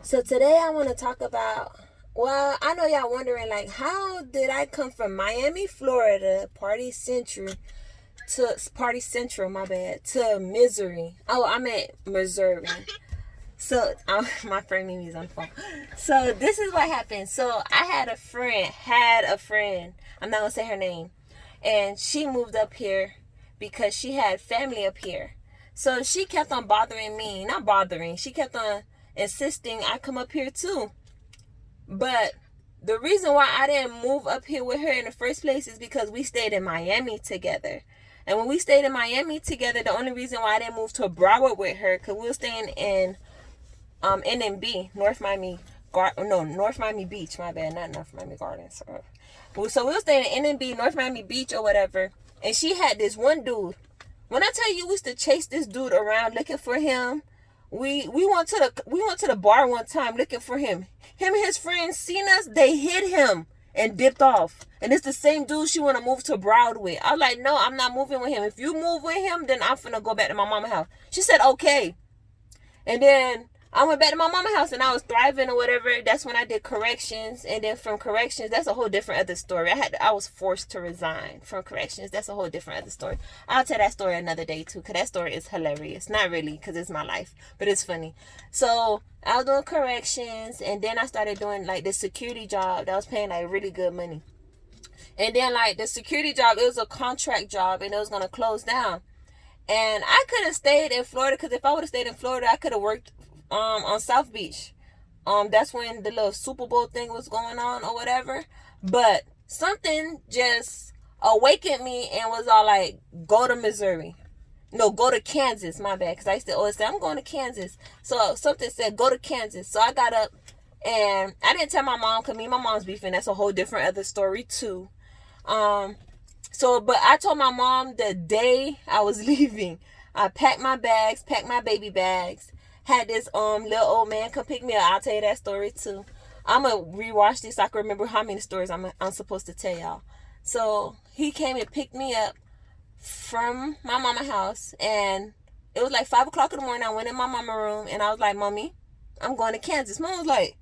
So today I want to talk about, well, I know y'all wondering, like, how did I come from Miami, Florida, Party Central, my bad, to Missouri. Oh, I'm at Missouri. So, my friend Mimi's on the phone. So, this is what happened. So, I had a friend, I'm not going to say her name, and she moved up here because she had family up here. So, she kept on she kept on insisting I come up here too. But the reason why I didn't move up here with her in the first place is because we stayed in Miami together. And when we stayed in Miami together, the only reason why I didn't move to Broward with her, because we were staying in NMB, North Miami Beach, my bad, not North Miami Gardens. So we were staying in NMB, North Miami Beach or whatever, and she had this one dude. When I tell you we used to chase this dude around looking for him, we went to the bar one time looking for him. Him and his friends seen us, they hid him and dipped off. And it's the same dude she want to move to Broward with. I was like, no, I'm not moving with him. If you move with him, then I'm finna go back to my mama's house. She said, okay. And then I went back to my mama's house and I was thriving or whatever. That's when I did corrections. And then from corrections, that's a whole different other story. I was forced to resign from corrections. That's a whole different other story. I'll tell that story another day too, because that story is hilarious. Not really, because it's my life, but it's funny. So I was doing corrections, and then I started doing like this security job that was paying like really good money. And then like the security job, it was a contract job and it was going to close down. And I could have stayed in Florida, because if I would have stayed in Florida, I could have worked on South Beach. That's when the little Super Bowl thing was going on or whatever. But something just awakened me and was all like, go to Missouri. No, go to Kansas, my bad. Because I used to always say, I'm going to Kansas. So something said, go to Kansas. So I got up and I didn't tell my mom, because me and my mom's beefing. That's a whole different other story too. But I told my mom the day I was leaving. I packed my baby bags. Had this little old man come pick me up. I'll tell you that story too. I'm gonna rewatch this so I can remember how many stories I'm supposed to tell y'all. So he came and picked me up from my mama's house, and it was like 5 o'clock in the morning. I went in my mama room and I was like, Mommy, I'm going to Kansas. Mom was like,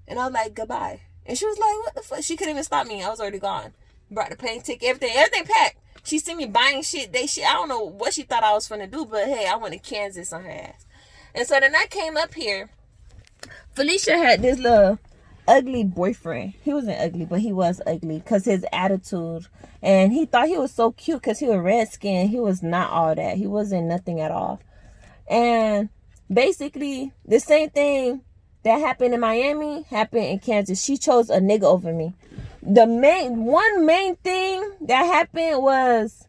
and I was like, goodbye. And she was like, what the fuck? She couldn't even stop me. I was already gone. Brought the plane ticket, everything packed. She seen me buying shit. I don't know what she thought I was finna do, but hey, I went to Kansas on her ass. And so then I came up here. Felicia had this little ugly boyfriend. He wasn't ugly, but he was ugly because his attitude. And he thought he was so cute because he was red-skinned. He was not all that. He wasn't nothing at all. And basically, the same thing that happened in Miami happened in Kansas. She chose a nigga over me. The main thing that happened was,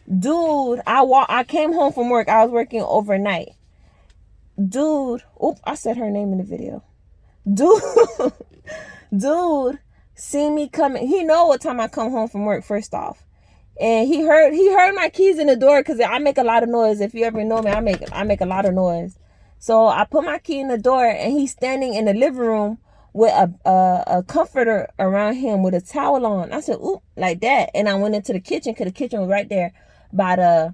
dude, I came home from work. I was working overnight. Dude, I said her name in the video. Dude, see me coming. He know what time I come home from work, first off. And he heard my keys in the door, because I make a lot of noise. If you ever know me, I make a lot of noise. So I put my key in the door, and he's standing in the living room with a comforter around him with a towel on. I said, oop, like that. And I went into the kitchen, because the kitchen was right there by the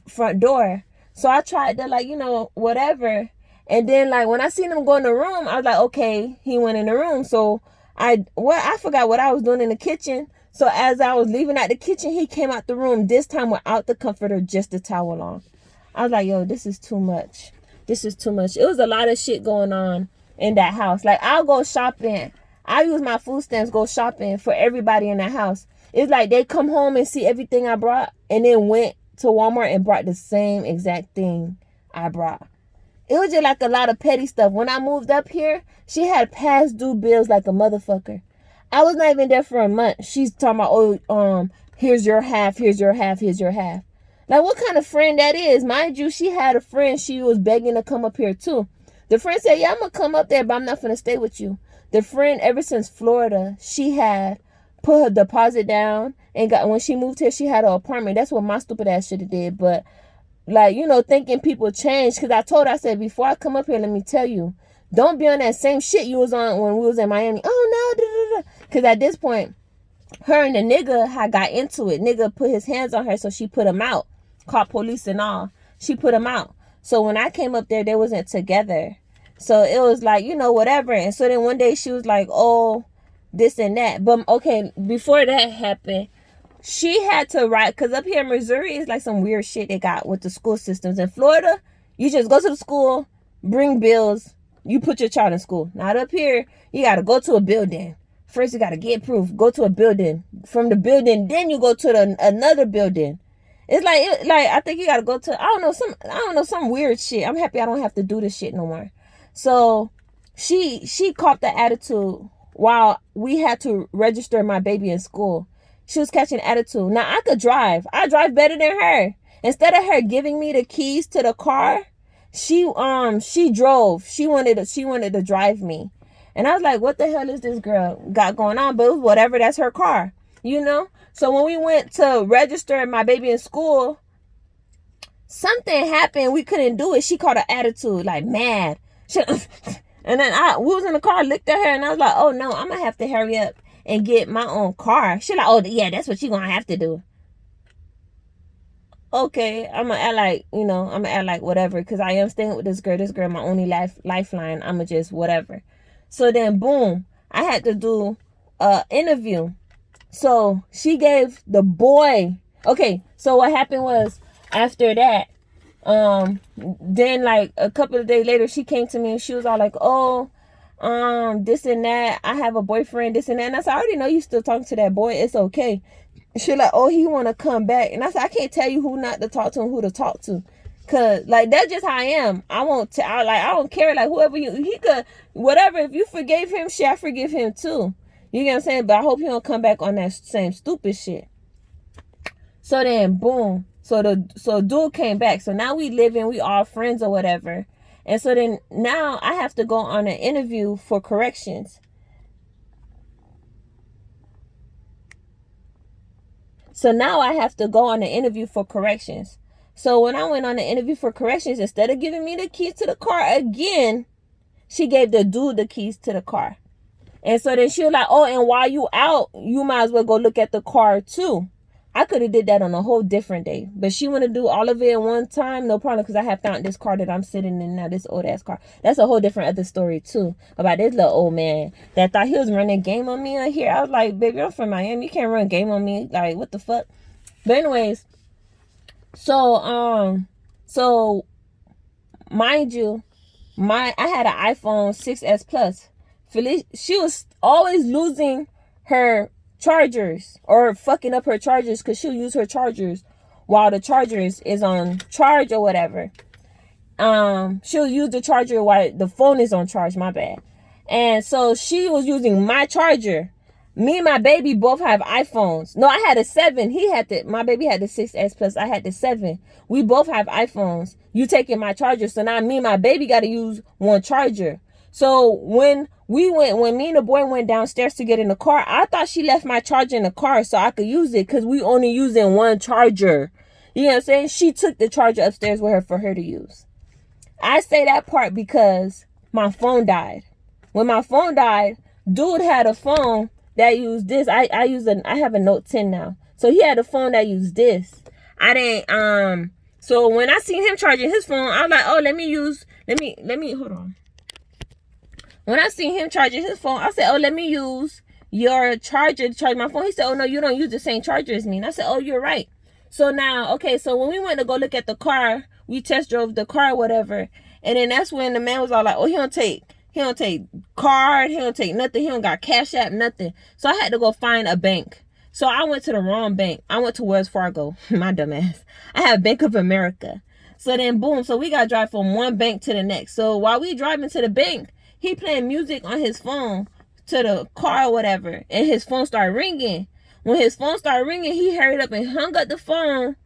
front door. So I tried to, whatever. And then, when I seen him go in the room, I was like, okay, he went in the room. So I forgot what I was doing in the kitchen. So as I was leaving out the kitchen, he came out the room, this time without the comforter, just the towel on. I was like, yo, this is too much. This is too much. It was a lot of shit going on in that house. I'll go shopping. I use my food stamps, go shopping for everybody in the house. It's like they come home and see everything I brought, and then went to Walmart and brought the same exact thing I brought. It was just like a lot of petty stuff. When I moved up here, she had past due bills like a motherfucker. I was not even there for a month. She's talking about, here's your half, here's your half, here's your half. Like, what kind of friend that is? Mind you, she had a friend she was begging to come up here too. The friend said, yeah, I'm going to come up there, but I'm not going to stay with you. The friend, ever since Florida, she had put her deposit down, and when she moved here, she had an apartment. That's what my stupid ass should have did. But thinking people change, because I said, before I come up here, let me tell you, don't be on that same shit you was on when we was in Miami. Oh no, because at this point, her and the nigga had got into it. Nigga put his hands on her, so she put him out. Called police and all. She put him out. So when I came up there, they wasn't together. So it was like, whatever. And so then one day she was like, oh, this and that. But okay, before that happened, she had to write, because up here in Missouri is like some weird shit they got with the school systems. In Florida, you just go to the school, bring bills, you put your child in school. Not up here, you got to go to a building. First, you got to get proof, go to a building. From the building, then you go to another building. It's like I think you got to go to, I don't know, some weird shit. I'm happy I don't have to do this shit no more. So she caught the attitude while we had to register my baby in school. She was catching attitude. Now I could drive. I drive better than her. Instead of her giving me the keys to the car, she drove. She wanted to drive me. And I was like, what the hell is this girl got going on? But it was whatever, that's her car, So when we went to register my baby in school, something happened. We couldn't do it. She caught an attitude, like mad. And then we was in the car, looked at her, and I was like, oh no, I'm gonna have to hurry up and get my own car. She like, oh yeah, that's what you gonna have to do. Okay, I'm gonna act like whatever, because I am staying with this girl, my only lifeline. I'ma just whatever. So then boom, I had to do a interview. So she gave the boy, okay, so what happened was, after that, then like a couple of days later, she came to me and she was all like, oh, this and that, I have a boyfriend, this and that. And I said, I already know you still talking to that boy, it's okay. She like, oh, he want to come back. And I said, I can't tell you who not to talk to and who to talk to, cause like that's just how I am. I don't care, like whoever he could, whatever. If you forgave him, shit, I forgive him too. You get what I'm saying? But I hope he don't come back on that same stupid shit. So then boom, so dude came back. So now we all friends or whatever. And so then now I have to go on an interview for corrections. So now I have to go on an interview for corrections. So when I went on the interview for corrections, instead of giving me the keys to the car again, she gave the dude the keys to the car. And so then she was like, oh, and while you out, you might as well go look at the car too. I could have did that on a whole different day. But she want to do all of it at one time, no problem, because I have found this car that I'm sitting in now, this old ass car. That's a whole different other story too, about this little old man that thought he was running game on me on here. I was like, baby, I'm from Miami. You can't run game on me. Like, what the fuck? But anyways, so mind you, I had an iPhone 6S Plus. She was always losing her chargers or fucking up her chargers, because she'll use her chargers while the chargers is on charge or whatever. She'll use the charger while the phone is on charge, my bad. And so she was using my charger. Me and my baby both have iPhones. No, I had a 7. My baby had the 6S Plus. I had the 7. We both have iPhones. You taking my charger. So now me and my baby got to use one charger. So when me and the boy went downstairs to get in the car, I thought she left my charger in the car so I could use it, because we only using one charger. You know what I'm saying? She took the charger upstairs with her for her to use. I say that part because my phone died. When my phone died, dude had a phone that used this. I have a Note 10 now. So he had a phone that used this. So when I seen him charging his phone, I was like, oh, let me hold on. When I seen him charging his phone, I said, oh, let me use your charger to charge my phone. He said, oh, no, you don't use the same charger as me. And I said, oh, you're right. So now, okay, so when we went to go look at the car, we test drove the car, whatever. And then that's when the man was all like, oh, he don't take card, he don't take nothing, he don't got Cash App, nothing. So I had to go find a bank. So I went to the wrong bank. I went to Wells Fargo, my dumb ass. I have Bank of America. So then boom, so we got to drive from one bank to the next. So while we driving to the bank, he playing music on his phone to the car or whatever, and his phone started ringing. When his phone started ringing, he hurried up and hung up the phone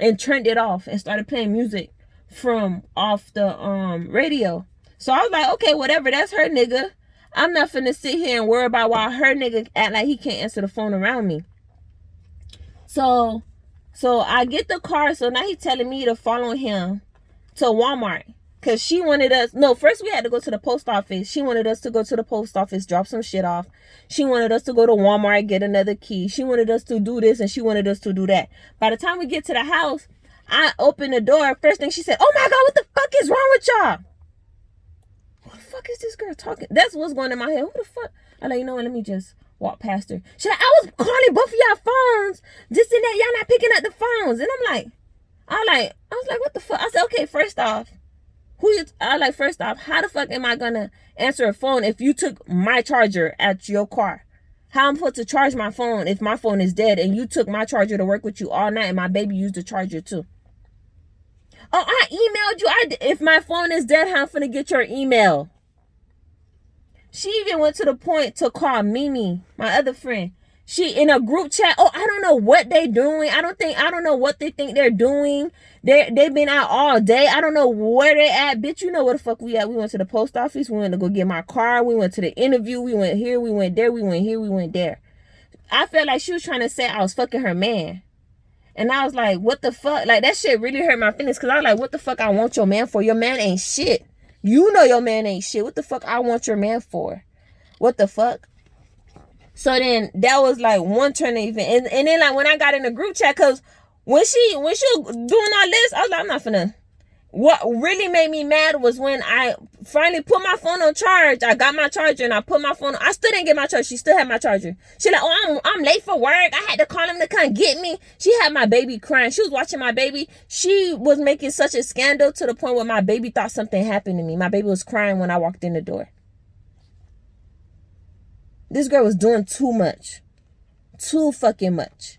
and turned it off and started playing music from off the radio. So I was like, okay, whatever, that's her nigga. I'm not finna sit here and worry about why her nigga act like he can't answer the phone around me. So I get the car. So now he's telling me to follow him to Walmart. Because she wanted us, no, first we had to go to the post office. She wanted us to go to the post office, drop some shit off. She wanted us to go to Walmart, get another key. She wanted us to do this and she wanted us to do that. By the time we get to the house, I opened the door. First thing she said, "Oh my God, what the fuck is wrong with y'all? What the fuck is this girl talking?" That's what's going in my head. Who the fuck? I like, you know what? Let me just walk past her. She's like, "I was calling both of y'all phones. This and that. Y'all not picking up the phones." And I was like, what the fuck? I said, okay, first off, first off, how the fuck am I gonna answer a phone if you took my charger at your car? How I'm supposed to charge my phone if my phone is dead and you took my charger to work with you all night and my baby used the charger too? Oh, I emailed you. If my phone is dead, how I'm finna get your email? She even went to the point to call Mimi, my other friend. She in a group chat. Oh, I don't know what they doing. I don't know what they think they're doing. They've been out all day. I don't know where they at. Bitch, you know where the fuck we at. We went to the post office. We went to go get my car. We went to the interview. We went here. We went there. We went here. We went there. I felt like she was trying to say I was fucking her man. And I was like, what the fuck? Like, that shit really hurt my feelings. Because I was like, what the fuck I want your man for? Your man ain't shit. You know your man ain't shit. What the fuck I want your man for? What the fuck? So then that was like one turn of event. And then like when I got in the group chat, because when she was doing all this, I was like, I'm not finna. What really made me mad was when I finally put my phone on charge. I got my charger and I put my phone on. I still didn't get my charger. She still had my charger. She like, oh, I'm late for work. I had to call him to come get me. She had my baby crying. She was watching my baby. She was making such a scandal to the point where my baby thought something happened to me. My baby was crying when I walked in the door. This girl was doing too much. Too fucking much.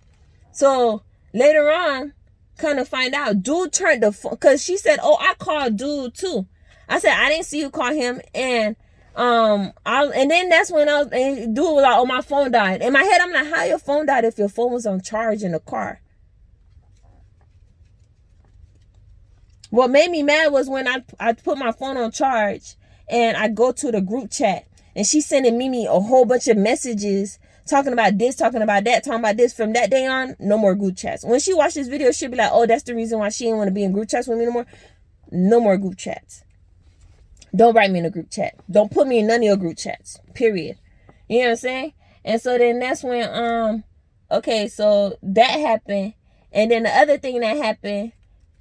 So later on, kind of find out, dude turned the phone, because she said, oh, I called dude too. I said, I didn't see you call him. And and then that's when dude was like, oh, my phone died. In my head, I'm like, how your phone died if your phone was on charge in the car? What made me mad was when I put my phone on charge and I go to the group chat. And she's sending Mimi a whole bunch of messages talking about this, talking about that, talking about this. From that day on, no more group chats. When she watched this video, she'll be like, oh, that's the reason why she didn't want to be in group chats with me no more. No more group chats. Don't write me in a group chat. Don't put me in none of your group chats. Period. You know what I'm saying? And so then that's when, okay, so that happened. And then the other thing that happened,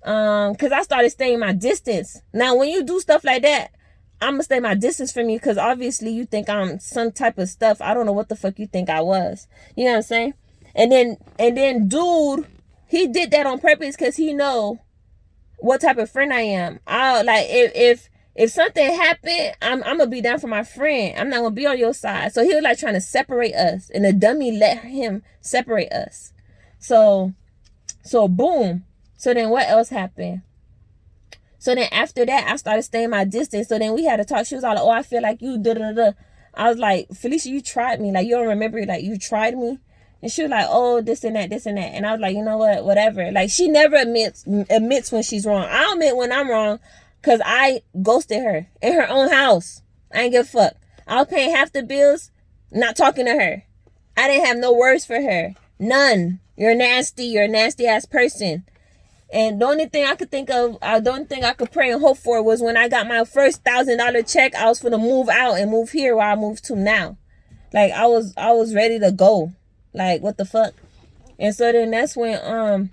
because I started staying my distance. Now, when you do stuff like that, I'm gonna stay my distance from you because obviously you think I'm some type of stuff. I don't know what the fuck you think I was. You know what I'm saying? And then dude, he did that on purpose because he know what type of friend I am. I like if something happened, I'm gonna be down for my friend. I'm not gonna be on your side. So he was like trying to separate us, and the dummy let him separate us. So boom. So then what else happened? So then after that, I started staying my distance. So then we had to talk. She was all like, oh, I feel like you da-da-da. I was like, Felicia, you tried me. Like, you don't remember? Like, you tried me? And she was like, oh, this and that, this and that. And I was like, you know what? Whatever. Like, she never admits when she's wrong. I'll admit when I'm wrong because I ghosted her in her own house. I ain't give a fuck. I was paying half the bills, not talking to her. I didn't have no words for her. None. You're nasty. You're a nasty ass person. And the only thing I could think of, the only thing I could pray and hope for was when I got my first $1,000 check, I was going to move out and move here where I moved to now. Like, I was ready to go. Like, what the fuck? And so then that's when,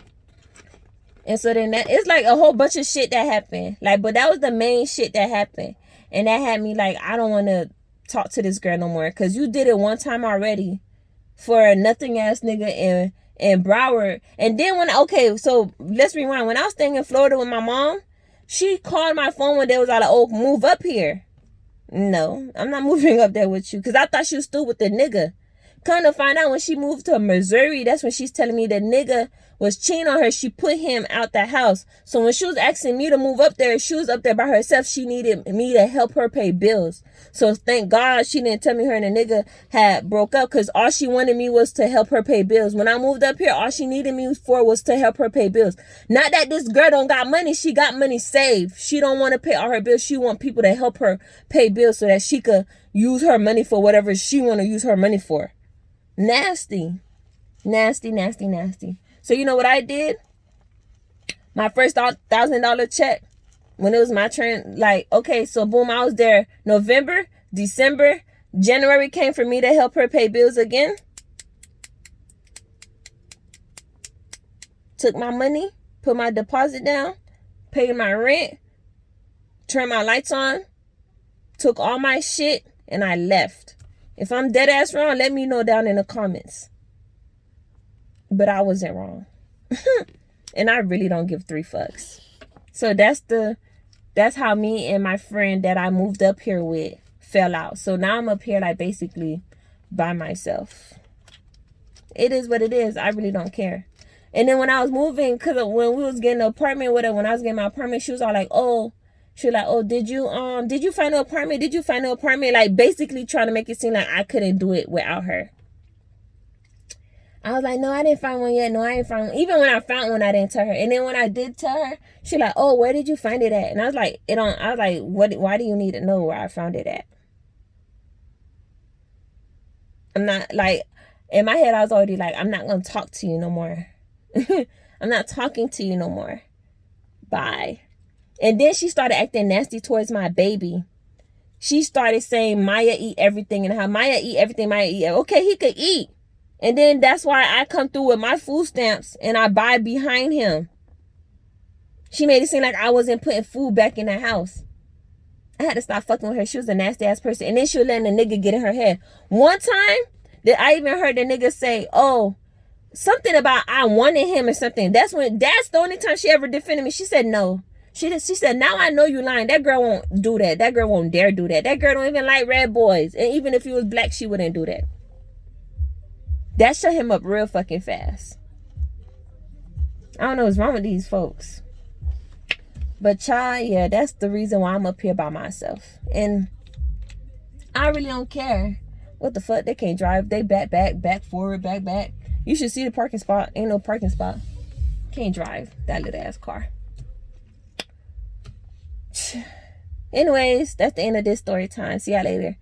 it's like a whole bunch of shit that happened. Like, but that was the main shit that happened. And that had me like, I don't want to talk to this girl no more. Because you did it one time already for a nothing ass nigga in Broward. And then so let's rewind. When I was staying in Florida with my mom, she called my phone when they was all like, oh, move up here. No, I'm not moving up there with you. Because I thought she was still with the nigga. Come to find out when she moved to Missouri, that's when she's telling me the nigga was cheating on her. She put him out the house. So when she was asking me to move up there, she was up there by herself. She needed me to help her pay bills. So thank God she didn't tell me her and the nigga had broke up, because all she wanted me was to help her pay bills. When I moved up here, all she needed me for was to help her pay bills. Not that this girl don't got money. She got money saved. She don't want to pay all her bills. She want people to help her pay bills so that she could use her money for whatever she want to use her money for. Nasty. Nasty, nasty, nasty. So you know what I did? My first $1,000 check, when it was my turn, like, okay, so boom, I was there November, December, January came for me to help her pay bills again. Took my money, put my deposit down, paid my rent, turned my lights on, took all my shit, and I left. If I'm dead ass wrong, let me know down in the comments. But I wasn't wrong. And I really don't give 3 fucks. So that's how me and my friend that I moved up here with fell out. So now I'm up here like basically by myself. It is what it is. I really don't care. And then when I was moving, because when we was getting an apartment with her, when I was getting my apartment, she was all like, oh, did you find an apartment? Did you find an apartment? Like basically trying to make it seem like I couldn't do it without her. I was like, no, I didn't find one yet. No, I didn't find one. Even when I found one, I didn't tell her. And then when I did tell her, she like, oh, where did you find it at? And I was like, why do you need to know where I found it at? I'm not like, in my head, I was already like, I'm not going to talk to you no more. I'm not talking to you no more. Bye. And then she started acting nasty towards my baby. She started saying, Maya eat everything. And how Maya eat everything, Maya eat. Okay, he could eat. And then that's why I come through with my food stamps and I buy behind him. She made it seem like I wasn't putting food back in the house. I had to stop fucking with her. She was a nasty ass person. And then she was letting the nigga get in her head. One time that I even heard the nigga say, oh, something about I wanted him or something. That's the only time she ever defended me. She said no. She said, now I know you lying. That girl won't do that. That girl won't dare do that. That girl don't even like red boys. And even if he was black, she wouldn't do that. That shut him up real fucking fast. I don't know what's wrong with these folks. But child, yeah, that's the reason why I'm up here by myself. And I really don't care. What the fuck? They can't drive. They back forward, back. You should see the parking spot. Ain't no parking spot. Can't drive that little ass car. Anyways, that's the end of this story time. See y'all later.